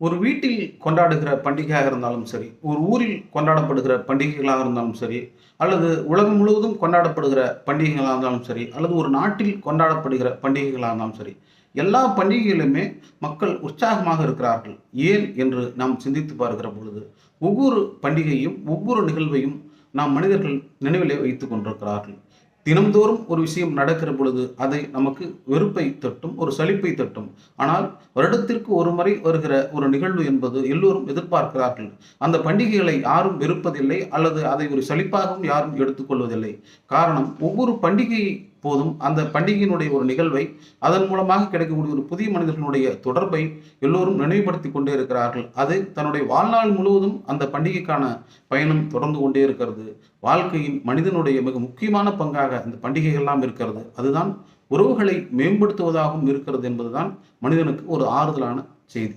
ஒரு வீட்டில் கொண்டாடுகிற பண்டிகையாக இருந்தாலும் சரி, ஒரு ஊரில் கொண்டாடப்படுகிற பண்டிகைகளாக இருந்தாலும் சரி, அல்லது உலகம் முழுவதும் கொண்டாடப்படுகிற பண்டிகைகளாக இருந்தாலும் சரி, அல்லது ஒரு நாட்டில் கொண்டாடப்படுகிற பண்டிகைகளாக இருந்தாலும் சரி, எல்லா பண்டிகைகளிலுமே மக்கள் உற்சாகமாக இருக்கிறார்கள். ஏன் என்று நாம் சிந்தித்து பார்க்கிற பொழுது, ஒவ்வொரு பண்டிகையும், ஒவ்வொரு நிகழ்வையும் நாம் மனிதர்கள் நினைவிலே வைத்துக் கொண்டிருக்கிறார்கள். தினம்தோறும் ஒரு விஷயம் நடக்கிற பொழுது அதை நமக்கு வெறுப்பை தட்டும், ஒரு சலிப்பை தட்டும். ஆனால் வருடத்திற்கு ஒரு முறை வருகிற ஒரு நிகழ்வு என்பது எல்லோரும் எதிர்பார்க்கிறார்கள். அந்த பண்டிகைகளை யாரும் வெறுப்பதில்லை, அல்லது அதை ஒரு சலிப்பாகவும் யாரும் எடுத்துக்கொள்வதில்லை. காரணம், ஒவ்வொரு பண்டிகை போதும் அந்த பண்டிகையினுடைய ஒரு நிகழ்வை, அதன் மூலமாக கிடைக்கக்கூடிய ஒரு புதிய மனிதர்களுடைய தொடர்பை எல்லோரும் நினைவுபடுத்திக் கொண்டே இருக்கிறார்கள். அது தன்னுடைய வாழ்நாள் முழுவதும் அந்த பண்டிகைக்கான பயணம் தொடர்ந்து கொண்டே இருக்கிறது. வாழ்க்கையின் மனிதனுடைய மிக முக்கியமான பங்காக இந்த பண்டிகைகள்லாம் இருக்கிறது. அதுதான் உறவுகளை மேம்படுத்துவதாகவும் இருக்கிறது என்பதுதான் மனிதனுக்கு ஒரு ஆறுதலான செய்தி.